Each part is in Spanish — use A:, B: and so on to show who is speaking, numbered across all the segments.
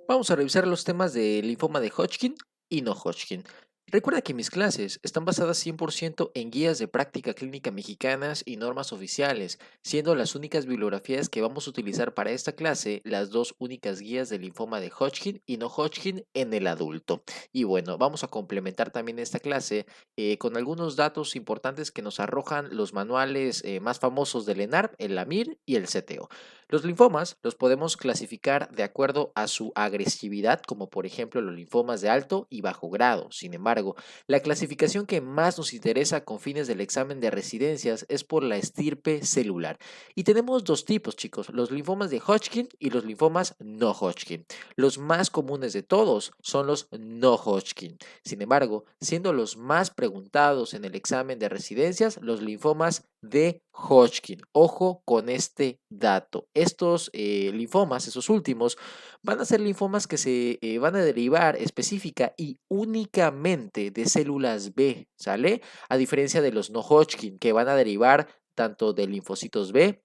A: Vamos a revisar los temas de linfoma de Hodgkin y no Hodgkin. Recuerda que mis clases están basadas 100% en guías de práctica clínica mexicanas y normas oficiales, siendo las únicas bibliografías que vamos a utilizar para esta clase las dos únicas guías de linfoma de Hodgkin y no Hodgkin en el adulto. Y bueno, vamos a complementar también esta clase con algunos datos importantes que nos arrojan los manuales más famosos del ENARP, el AMIR y el CTO. Los linfomas los podemos clasificar de acuerdo a su agresividad, como por ejemplo los linfomas de alto y bajo grado. Sin embargo, la clasificación que más nos interesa con fines del examen de residencias es por la estirpe celular. Y tenemos dos tipos, chicos, los linfomas de Hodgkin y los linfomas no Hodgkin. Los más comunes de todos son los no Hodgkin. Sin embargo, siendo los más preguntados en el examen de residencias, los linfomas de Hodgkin. Ojo con este dato. Estos linfomas, esos últimos, van a ser linfomas que se van a derivar específica y únicamente de células B, ¿sale? A diferencia de los no Hodgkin, que van a derivar tanto de linfocitos B,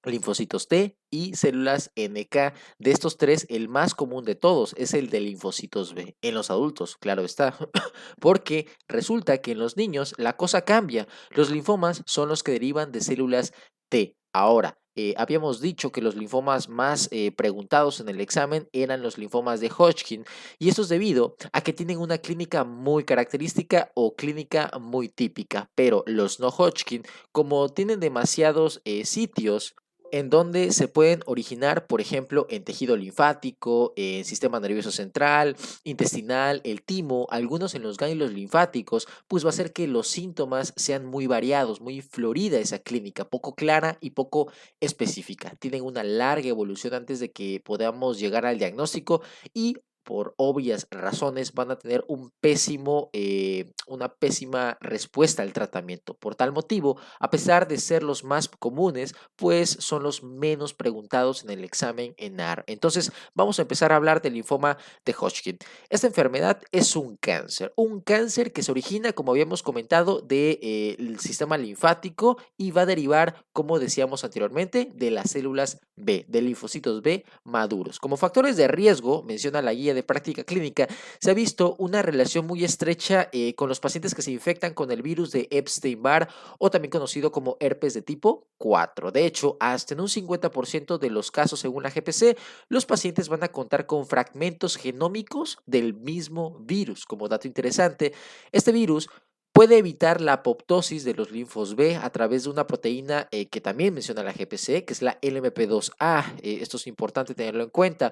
A: linfocitos T y células NK. De estos tres, el más común de todos es el de linfocitos B. En los adultos, claro está, porque resulta que en los niños la cosa cambia. Los linfomas son los que derivan de células T. Ahora, habíamos dicho que los linfomas más preguntados en el examen eran los linfomas de Hodgkin, y esto es debido a que tienen una clínica muy característica o clínica muy típica, pero los no Hodgkin, como tienen demasiados sitios en donde se pueden originar, por ejemplo, en tejido linfático, en sistema nervioso central, intestinal, el timo, algunos en los ganglios linfáticos, pues va a hacer que los síntomas sean muy variados, muy florida esa clínica, poco clara y poco específica. Tienen una larga evolución antes de que podamos llegar al diagnóstico y por obvias razones van a tener una pésima respuesta al tratamiento. Por tal motivo, a pesar de ser los más comunes, pues son los menos preguntados en el examen ENAR. Entonces, vamos a empezar a hablar del linfoma de Hodgkin. Esta enfermedad es un cáncer que se origina, como habíamos comentado, del sistema linfático y va a derivar, como decíamos anteriormente, de las células B, de linfocitos B maduros. Como factores de riesgo, menciona la guía de práctica clínica, se ha visto una relación muy estrecha con los pacientes que se infectan con el virus de Epstein-Barr o también conocido como herpes de tipo 4. De hecho, hasta en un 50% de los casos, según la GPC, los pacientes van a contar con fragmentos genómicos del mismo virus. Como dato interesante, este virus puede evitar la apoptosis de los linfos B a través de una proteína que también menciona la GPC, que es la LMP2A. Esto es importante tenerlo en cuenta.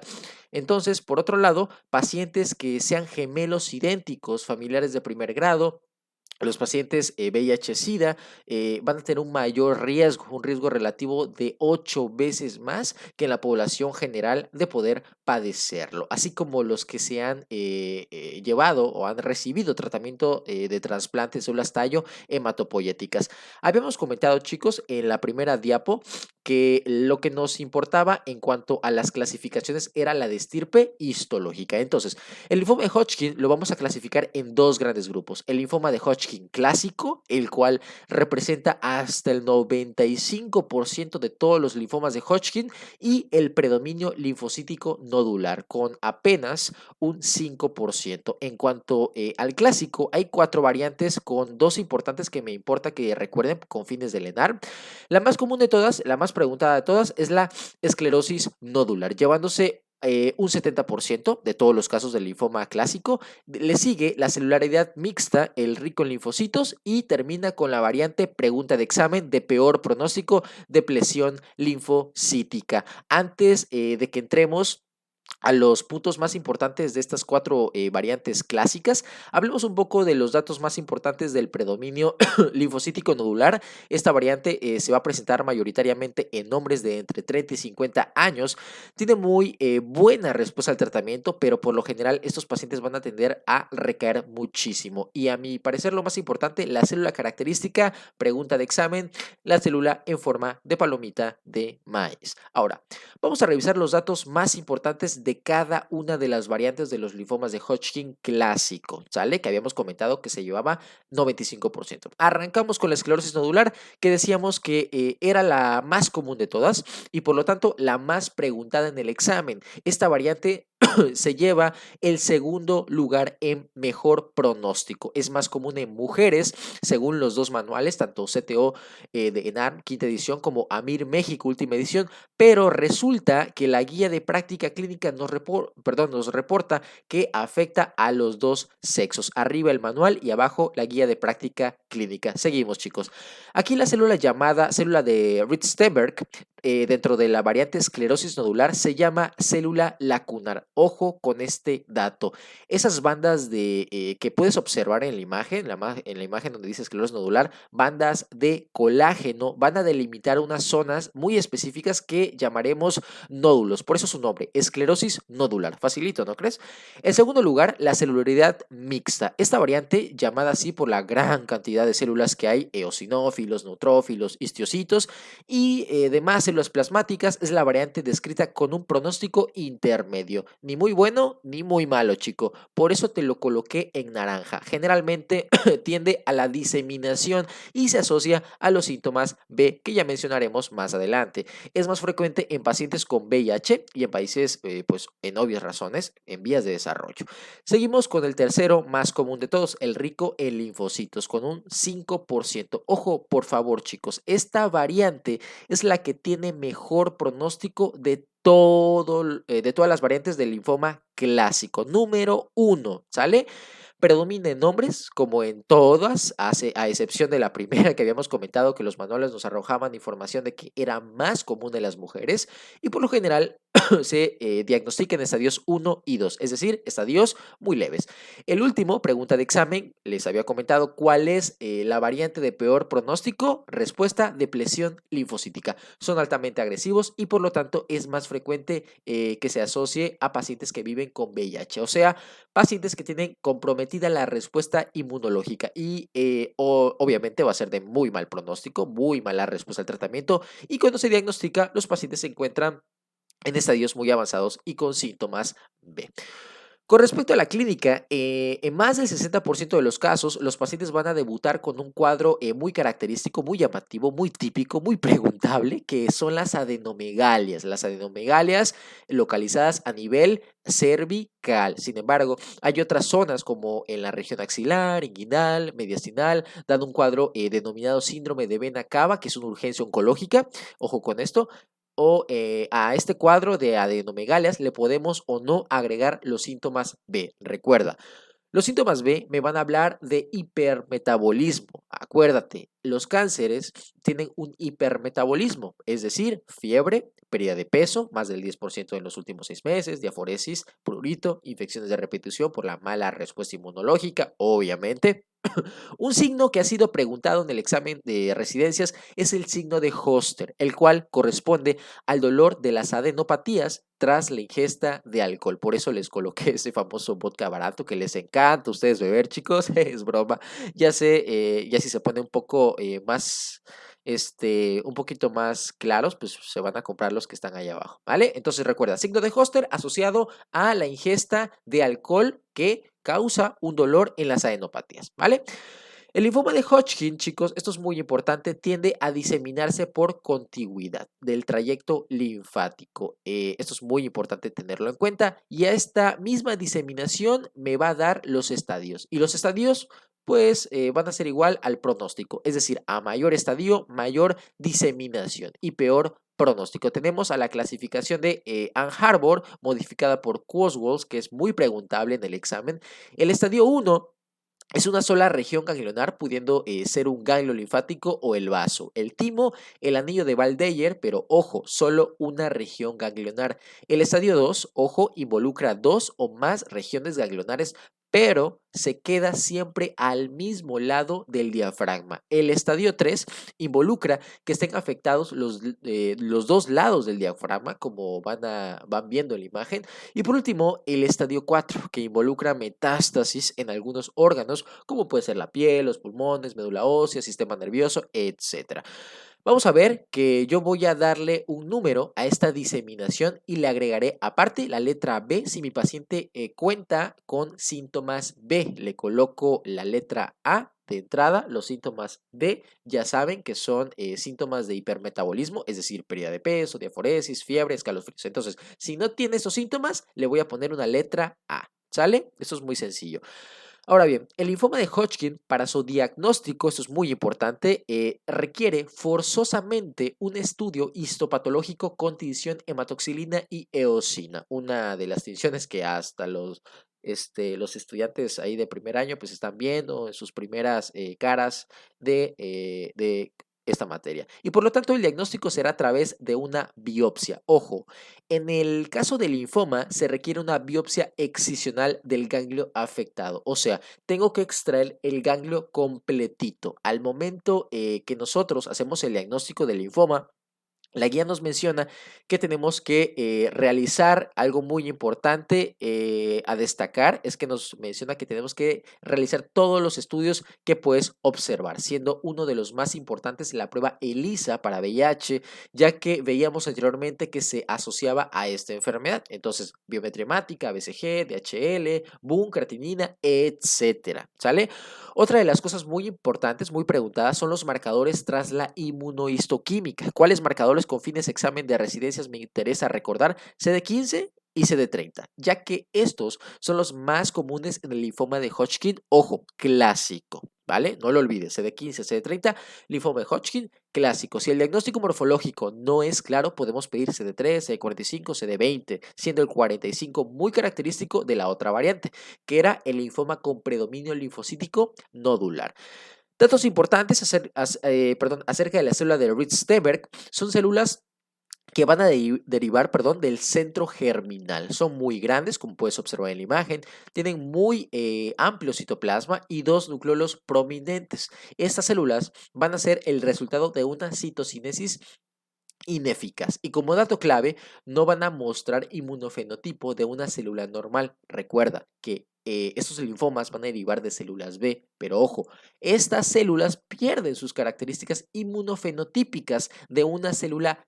A: Entonces, por otro lado, pacientes que sean gemelos idénticos, familiares de primer grado, los pacientes VIH-Sida van a tener un mayor riesgo, un riesgo relativo de 8 veces más que en la población general de poder padecerlo, así como los que se han llevado o han recibido tratamiento de trasplante de células tallo hematopoyéticas. Habíamos comentado, chicos, en la primera diapo que lo que nos importaba en cuanto a las clasificaciones era la de estirpe histológica. Entonces, el linfoma de Hodgkin lo vamos a clasificar en dos grandes grupos. El linfoma de Hodgkin clásico, el cual representa hasta el 95% de todos los linfomas de Hodgkin, y el predominio linfocítico nodular, con apenas un 5%. En cuanto al clásico, hay cuatro variantes con dos importantes que me importa que recuerden con fines del ENAR. La más común de todas, la más preguntada de todas, es la esclerosis nodular, llevándose un 70% de todos los casos del linfoma clásico. Le sigue la celularidad mixta, el rico en linfocitos, y termina con la variante pregunta de examen de peor pronóstico, depresión linfocítica. Antes de que entremos a los puntos más importantes de estas cuatro variantes clásicas, hablemos un poco de los datos más importantes del predominio linfocítico nodular. Esta variante se va a presentar mayoritariamente en hombres de entre 30 y 50 años. Tiene muy buena respuesta al tratamiento, pero por lo general estos pacientes van a tender a recaer muchísimo. Y a mi parecer lo más importante, la célula característica, pregunta de examen, la célula en forma de palomita de maíz. Ahora, vamos a revisar los datos más importantes de cada una de las variantes de los linfomas de Hodgkin clásico, ¿sale? Que habíamos comentado que se llevaba 95%. Arrancamos con la esclerosis nodular, que decíamos que era la más común de todas y por lo tanto la más preguntada en el examen. Esta variante se lleva el segundo lugar en mejor pronóstico. Es más común en mujeres, según los dos manuales, tanto CTO de ENARM, quinta edición, como AMIR México, última edición, pero resulta que la guía de práctica clínica nos reporta que afecta a los dos sexos. Arriba el manual y abajo la guía de práctica clínica. Seguimos, chicos. Aquí la célula llamada célula de Ritz-Stenberg dentro de la variante esclerosis nodular se llama célula lacunar. Ojo con este dato. Esas bandas que puedes observar en la imagen, en la imagen donde dice esclerosis nodular, bandas de colágeno van a delimitar unas zonas muy específicas que llamaremos nódulos. Por eso su nombre, esclerosis nodular. Facilito, ¿no crees? En segundo lugar, la celularidad mixta. Esta variante, llamada así por la gran cantidad de células que hay, eosinófilos, neutrófilos, histiocitos y demás células plasmáticas, es la variante descrita con un pronóstico intermedio, ni muy bueno ni muy malo, chico. Por eso te lo coloqué en naranja. Generalmente tiende a la diseminación y se asocia a los síntomas B que ya mencionaremos más adelante. Es más frecuente en pacientes con VIH y en países, pues en obvias razones, en vías de desarrollo. Seguimos con el tercero más común de todos, el rico en linfocitos, con un 5%. Ojo, por favor, chicos, esta variante es la que tiene mejor pronóstico de todas las variantes del linfoma clásico. Número 1, ¿sale? Predomina en hombres, como en todas, a excepción de la primera que habíamos comentado, que los manuales nos arrojaban información de que era más común en las mujeres, y por lo general se diagnostica en estadios 1 y 2, es decir, estadios muy leves. El último, pregunta de examen, les había comentado cuál es la variante de peor pronóstico. Respuesta, depresión linfocítica. Son altamente agresivos y por lo tanto es más frecuente que se asocie a pacientes que viven con VIH, o sea, pacientes que tienen comprometida la respuesta inmunológica y obviamente va a ser de muy mal pronóstico, muy mala respuesta al tratamiento, y cuando se diagnostica los pacientes se encuentran en estadios muy avanzados y con síntomas B. Con respecto a la clínica, en más del 60% de los casos, los pacientes van a debutar con un cuadro muy característico, muy llamativo, muy típico, muy preguntable, que son las adenomegalias. Las adenomegalias localizadas a nivel cervical. Sin embargo, hay otras zonas como en la región axilar, inguinal, mediastinal, dando un cuadro denominado síndrome de vena cava, que es una urgencia oncológica. Ojo con esto, o a este cuadro de adenomegalias le podemos o no agregar los síntomas B. Recuerda, los síntomas B me van a hablar de hipermetabolismo. Acuérdate, los cánceres tienen un hipermetabolismo, es decir, fiebre, pérdida de peso, más del 10% en los últimos 6 meses, diaforesis, prurito, infecciones de repetición por la mala respuesta inmunológica, obviamente. Un signo que ha sido preguntado en el examen de residencias es el signo de Hoster, el cual corresponde al dolor de las adenopatías tras la ingesta de alcohol. Por eso les coloqué ese famoso vodka barato que les encanta a ustedes beber, chicos. Es broma. Ya sé, ya si se pone un poco más, un poquito más claros, pues se van a comprar los que están ahí abajo, ¿vale? Entonces recuerda, signo de Hoster asociado a la ingesta de alcohol que causa un dolor en las adenopatías, ¿vale? El linfoma de Hodgkin, chicos, esto es muy importante, tiende a diseminarse por contigüidad del trayecto linfático. Esto es muy importante tenerlo en cuenta y a esta misma diseminación me va a dar los estadios. Y los estadios, pues, van a ser igual al pronóstico, es decir, a mayor estadio, mayor diseminación y peor pronóstico. Tenemos a la clasificación de Ann Arbor, modificada por Kurzweil, que es muy preguntable en el examen. El estadio 1 es una sola región ganglionar, pudiendo ser un ganglio linfático o el vaso. El timo, el anillo de Waldeyer, pero ojo, solo una región ganglionar. El estadio 2, ojo, involucra dos o más regiones ganglionares, pero se queda siempre al mismo lado del diafragma. El estadio 3 involucra que estén afectados los dos lados del diafragma, como van viendo en la imagen. Y por último, el estadio 4, que involucra metástasis en algunos órganos, como puede ser la piel, los pulmones, médula ósea, sistema nervioso, etcétera. Vamos a ver que yo voy a darle un número a esta diseminación y le agregaré aparte la letra B si mi paciente cuenta con síntomas B. Le coloco la letra A De entrada, los síntomas D ya saben que son síntomas de hipermetabolismo, es decir, pérdida de peso, diaforesis, fiebre, escalofríos. Entonces, si no tiene esos síntomas, le voy a poner una letra A. ¿Sale? Eso es muy sencillo. Ahora bien, el linfoma de Hodgkin, para su diagnóstico, esto es muy importante, requiere forzosamente un estudio histopatológico con tinción hematoxilina y eosina, una de las tinciones que hasta los estudiantes ahí de primer año pues están viendo en sus primeras caras de esta materia. Y por lo tanto el diagnóstico será a través de una biopsia. Ojo, en el caso del linfoma se requiere una biopsia excisional del ganglio afectado, o sea, tengo que extraer el ganglio completito. Al momento que nosotros hacemos el diagnóstico del linfoma, la guía nos menciona que tenemos que realizar algo muy importante a destacar, es que nos menciona que tenemos que realizar todos los estudios que puedes observar, siendo uno de los más importantes la prueba ELISA para VIH, ya que veíamos anteriormente que se asociaba a esta enfermedad. Entonces, biometría hemática, BCG, DHL, BUN, creatinina, etcétera, ¿sale? Otra de las cosas muy importantes, muy preguntadas, son los marcadores tras la inmunohistoquímica. ¿Cuáles marcadores con fines de examen de residencias me interesa recordar? CD15 y CD30, ya que estos son los más comunes en el linfoma de Hodgkin, ojo, clásico, ¿vale? No lo olvides, CD15, CD30, linfoma de Hodgkin, clásico. Si el diagnóstico morfológico no es claro, podemos pedir CD3, CD45, CD20, siendo el 45 muy característico de la otra variante, que era el linfoma con predominio linfocítico nodular. Datos importantes acerca de la célula de Ritz-Stenberg son células que van a derivar, del centro germinal. Son muy grandes, como puedes observar en la imagen, tienen muy amplio citoplasma y dos nucleolos prominentes. Estas células van a ser el resultado de una citocinesis ineficaz y como dato clave no van a mostrar inmunofenotipo de una célula normal. Recuerda que estos linfomas van a derivar de células B, pero ojo, estas células pierden sus características inmunofenotípicas de una célula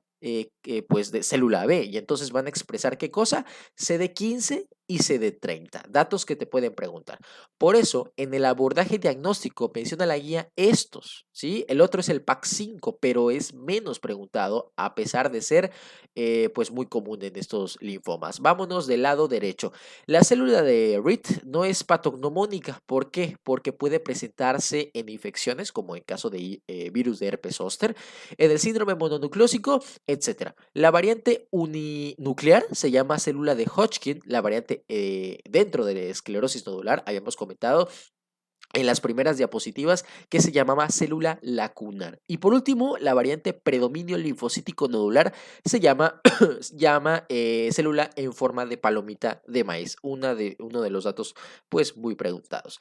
A: pues de célula B y entonces van a expresar qué cosa, CD15 y CD30, datos que te pueden preguntar. Por eso, en el abordaje diagnóstico menciona la guía estos, ¿sí? El otro es el PAC5, pero es menos preguntado a pesar de ser pues muy común en estos linfomas. Vámonos del lado derecho. La célula de RIT no es patognomónica. ¿Por qué? Porque puede presentarse en infecciones, como en caso de virus de herpes zóster, en el síndrome mononucleósico, etcétera. La variante uninuclear se llama célula de Hodgkin, la variante dentro de la esclerosis nodular, habíamos comentado en las primeras diapositivas que se llamaba célula lacunar. Y por último, la variante predominio linfocítico nodular se llama, célula en forma de palomita de maíz, uno de los datos pues muy preguntados.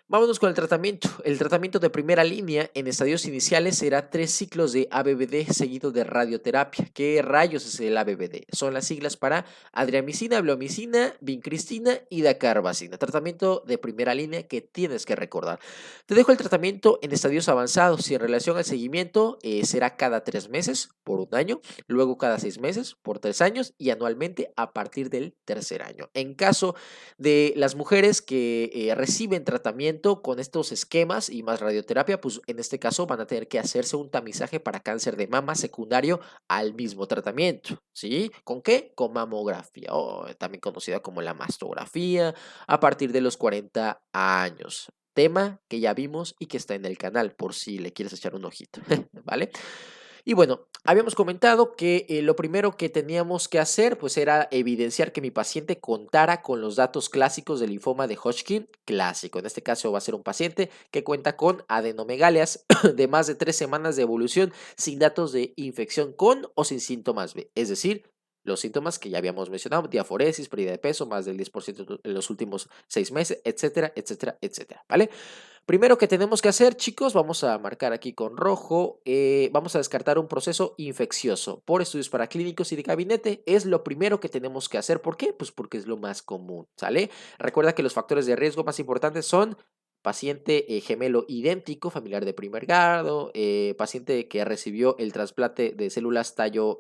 A: Vámonos con el tratamiento. El tratamiento de primera línea en estadios iniciales será 3 ciclos de ABVD seguido de radioterapia. ¿Qué rayos es el ABVD? Son las siglas para adriamicina, bleomicina, vincristina y dacarbazina. Tratamiento de primera línea que tienes que recordar. Te dejo el tratamiento en estadios avanzados y en relación al seguimiento será cada 3 meses por un año, luego cada 6 meses por 3 años y anualmente a partir del tercer año. En caso de las mujeres que reciben tratamiento con estos esquemas y más radioterapia, pues en este caso van a tener que hacerse un tamizaje para cáncer de mama secundario al mismo tratamiento, ¿sí? ¿Con qué? Con mamografía, o también conocida como la mastografía, a partir de los 40 años. Tema que ya vimos y que está en el canal por si le quieres echar un ojito, ¿vale? Y bueno, habíamos comentado que lo primero que teníamos que hacer pues era evidenciar que mi paciente contara con los datos clásicos del linfoma de Hodgkin clásico. En este caso va a ser un paciente que cuenta con adenomegalias de más de 3 semanas de evolución sin datos de infección con o sin síntomas B. Es decir, los síntomas que ya habíamos mencionado, diaforesis, pérdida de peso, más del 10% en los últimos 6 meses, etcétera, etcétera, etcétera, ¿vale? Primero que tenemos que hacer, chicos, vamos a marcar aquí con rojo, vamos a descartar un proceso infeccioso por estudios paraclínicos y de gabinete. Es lo primero que tenemos que hacer. ¿Por qué? Pues porque es lo más común, ¿sale? Recuerda que los factores de riesgo más importantes son paciente gemelo idéntico, familiar de primer grado, paciente que recibió el trasplante de células tallo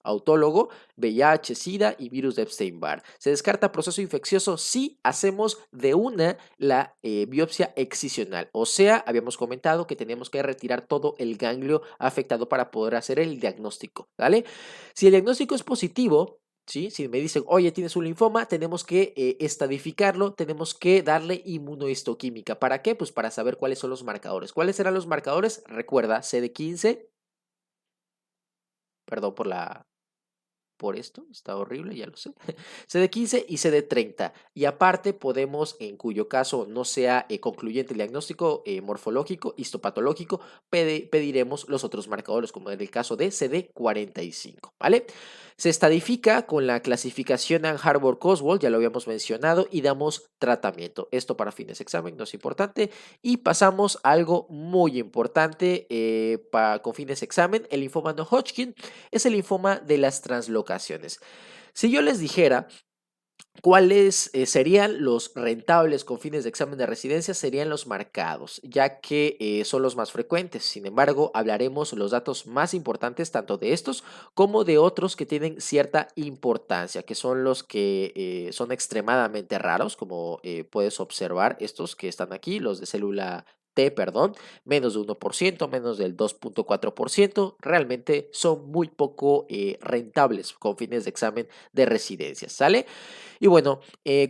A: autólogo, VIH, SIDA y virus de Epstein-Barr. ¿Se descarta proceso infeccioso si hacemos de una la biopsia excisional? O sea, habíamos comentado que teníamos que retirar todo el ganglio afectado para poder hacer el diagnóstico, ¿vale? Si el diagnóstico es positivo, ¿sí? Si me dicen, oye, tienes un linfoma, tenemos que estadificarlo, tenemos que darle inmunohistoquímica. ¿Para qué? Pues para saber cuáles son los marcadores. ¿Cuáles serán los marcadores? Recuerda, CD15, perdón por esto, está horrible, ya lo sé. CD15 y CD30. Y aparte podemos, en cuyo caso no sea concluyente el diagnóstico morfológico, histopatológico, pediremos los otros marcadores, como en el caso de CD45, ¿vale? Se estadifica con la clasificación en Harvard-Coswell, ya lo habíamos mencionado, y damos tratamiento. Esto para fines de examen no es importante. Y pasamos a algo muy importante con fines de examen, el linfoma no Hodgkin es el linfoma de las translocaciones. Si yo les dijera cuáles serían los rentables con fines de examen de residencia, serían los marcados, ya que son los más frecuentes. Sin embargo, hablaremos los datos más importantes tanto de estos como de otros que tienen cierta importancia, que son los que son extremadamente raros, como puedes observar estos que están aquí, los de célula T, perdón, menos de 1%, menos del 2.4%, realmente son muy poco rentables con fines de examen de residencia, ¿sale? Y bueno,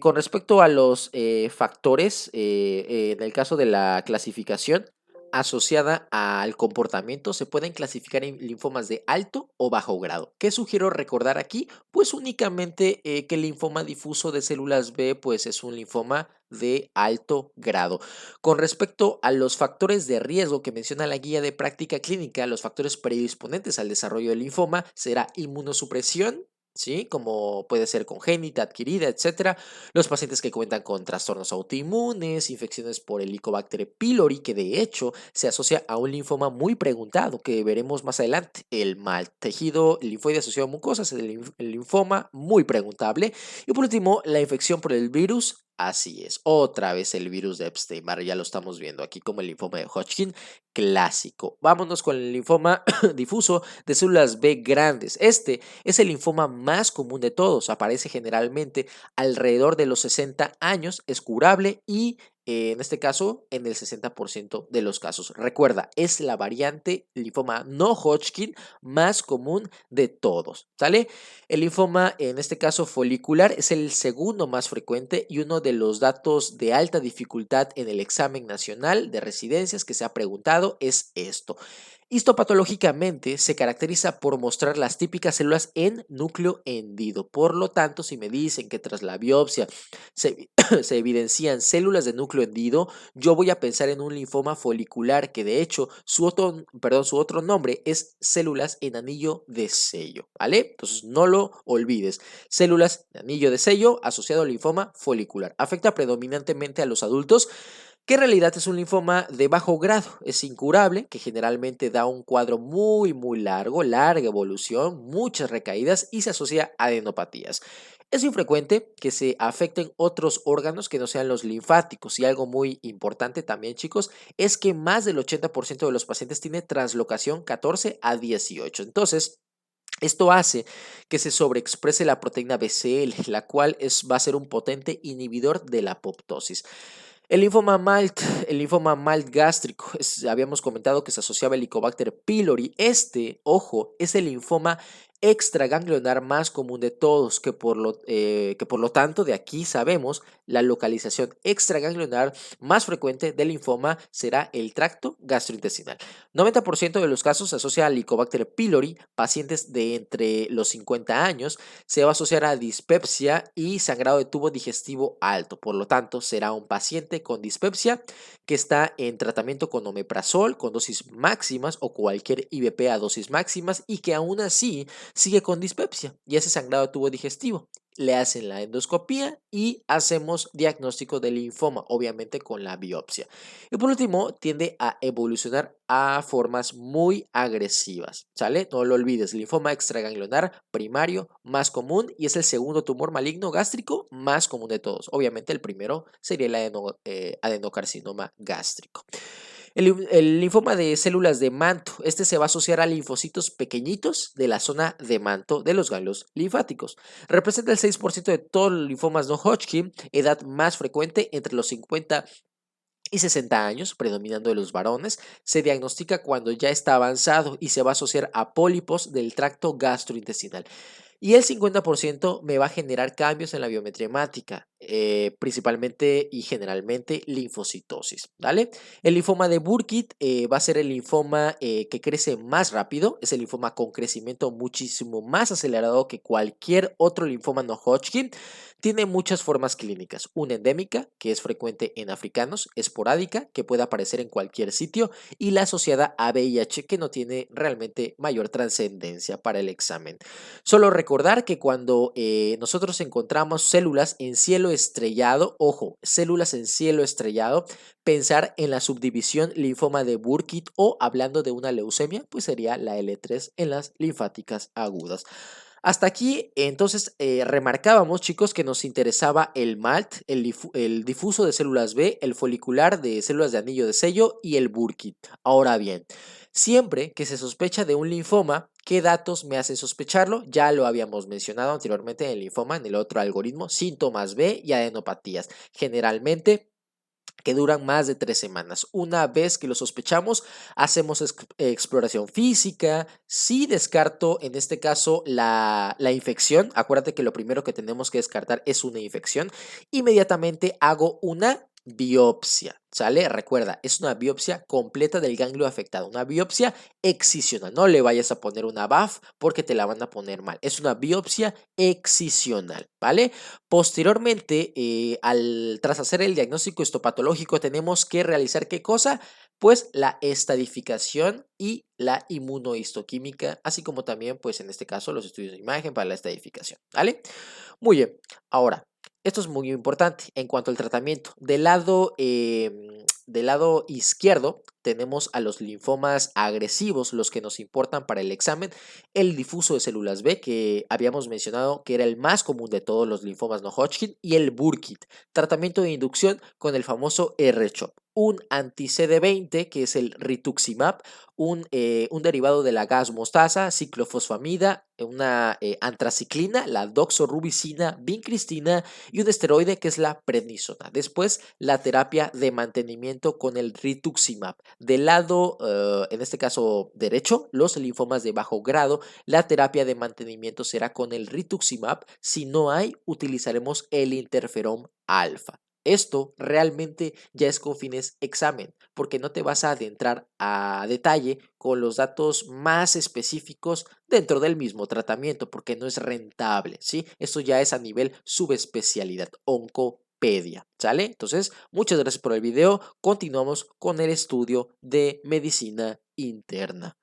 A: con respecto a los factores, en el caso de la clasificación asociada al comportamiento, se pueden clasificar en linfomas de alto o bajo grado. ¿Qué sugiero recordar aquí? Pues únicamente que el linfoma difuso de células B, pues es un linfoma de alto grado. Con respecto a los factores de riesgo que menciona la guía de práctica clínica, los factores predisponentes al desarrollo del linfoma será inmunosupresión, ¿sí? Como puede ser congénita, adquirida, etcétera. Los pacientes que cuentan con trastornos autoinmunes, infecciones por Helicobacter pylori, que de hecho se asocia a un linfoma muy preguntado que veremos más adelante. El mal tejido linfoide asociado a mucosas, el linfoma muy preguntable. Y por último, la infección por el virus. Así es, otra vez el virus de Epstein-Barr, ya lo estamos viendo aquí como el linfoma de Hodgkin clásico. Vámonos con el linfoma difuso de células B grandes. Este es el linfoma más común de todos, aparece generalmente alrededor de los 60 años, es curable y en este caso en el 60% de los casos. Recuerda, es la variante linfoma no Hodgkin más común de todos, ¿sale? El linfoma, en este caso folicular, es el segundo más frecuente y uno de los datos de alta dificultad en el examen nacional de residencias que se ha preguntado es esto. Histopatológicamente se caracteriza por mostrar las típicas células en núcleo hendido. Por lo tanto, si me dicen que tras la biopsia se, se evidencian células de núcleo hendido, yo voy a pensar en un linfoma folicular que de hecho su otro nombre es células en anillo de sello, ¿vale? Entonces no lo olvides. Células de anillo de sello asociado al linfoma folicular. Afecta predominantemente a los adultos que en realidad es un linfoma de bajo grado, es incurable, que generalmente da un cuadro muy largo, larga evolución, muchas recaídas y se asocia a adenopatías. Es infrecuente que se afecten otros órganos que no sean los linfáticos y algo muy importante también, chicos, es que más del 80% de los pacientes tiene translocación 14 a 18. Entonces, esto hace que se sobreexprese la proteína BCL, la cual va a ser un potente inhibidor de la apoptosis. El linfoma MALT gástrico, habíamos comentado que se asociaba al Helicobacter pylori. Este, ojo, es el linfoma extraganglionar más común de todos, que por lo tanto de aquí sabemos la localización extraganglionar más frecuente del linfoma será el tracto gastrointestinal. 90% de los casos se asocia al Helicobacter pylori, pacientes de entre los 50 años, se va a asociar a dispepsia y sangrado de tubo digestivo alto. Por lo tanto, será un paciente con dispepsia que está en tratamiento con omeprazol, con dosis máximas o cualquier IVP a dosis máximas y que aún así sigue con dispepsia y ese sangrado de tubo digestivo. Le hacen la endoscopía y hacemos diagnóstico de linfoma, obviamente con la biopsia. Y por último, tiende a evolucionar a formas muy agresivas, ¿sale? No lo olvides, linfoma extraganglionar primario más común y es el segundo tumor maligno gástrico más común de todos. Obviamente el primero sería el adenocarcinoma gástrico. El linfoma de células de manto, este se va a asociar a linfocitos pequeñitos de la zona de manto de los ganglios linfáticos. Representa el 6% de todos los linfomas no Hodgkin, edad más frecuente entre los 50 y 60 años, predominando de los varones. Se diagnostica cuando ya está avanzado y se va a asociar a pólipos del tracto gastrointestinal. Y el 50% me va a generar cambios en la biometría hemática, principalmente y generalmente linfocitosis, ¿vale? El linfoma de Burkitt va a ser el linfoma que crece más rápido, es el linfoma con crecimiento muchísimo más acelerado que cualquier otro linfoma no Hodgkin. Tiene muchas formas clínicas, una endémica, que es frecuente en africanos, esporádica, que puede aparecer en cualquier sitio, y la asociada a VIH, que no tiene realmente mayor trascendencia para el examen. Solo recordar que cuando nosotros encontramos células en cielo estrellado, ojo, células en cielo estrellado, pensar en la subdivisión linfoma de Burkitt o hablando de una leucemia, pues sería la L3 en las linfáticas agudas. Hasta aquí, entonces, remarcábamos, chicos, que nos interesaba el MALT, el difuso de células B, el folicular de células de anillo de sello y el Burkitt. Ahora bien, siempre que se sospecha de un linfoma, ¿qué datos me hacen sospecharlo? Ya lo habíamos mencionado anteriormente en el linfoma, en el otro algoritmo, síntomas B y adenopatías. Generalmente que duran más de 3 semanas. Una vez que lo sospechamos, hacemos exploración física. Si descarto, en este caso, la infección, acuérdate que lo primero que tenemos que descartar es una infección, inmediatamente hago una biopsia, ¿sale? Recuerda, es una biopsia completa del ganglio afectado, una biopsia excisional. No le vayas a poner una BAF porque te la van a poner mal. Es una biopsia excisional, ¿vale? Posteriormente, tras hacer el diagnóstico histopatológico, tenemos que realizar ¿qué cosa? Pues la estadificación y la inmunohistoquímica, así como también, pues en este caso, los estudios de imagen para la estadificación, ¿vale? Muy bien, ahora, esto es muy importante en cuanto al tratamiento. Del lado izquierdo tenemos a los linfomas agresivos, los que nos importan para el examen, el difuso de células B, que habíamos mencionado que era el más común de todos los linfomas no Hodgkin, y el Burkitt. Tratamiento de inducción con el famoso R-CHOP, un anti-CD20 que es el rituximab, un derivado de la gas mostaza, ciclofosfamida, una antraciclina, la doxorubicina, vincristina y un esteroide que es la prednisona. Después, la terapia de mantenimiento con el rituximab. Del lado, en este caso derecho, los linfomas de bajo grado, la terapia de mantenimiento será con el rituximab. Si no hay, utilizaremos el interferón alfa. Esto realmente ya es con fines examen, porque no te vas a adentrar a detalle con los datos más específicos dentro del mismo tratamiento, porque no es rentable, ¿sí? Esto ya es a nivel subespecialidad, oncopedia, ¿sale? Entonces, muchas gracias por el video. Continuamos con el estudio de medicina interna.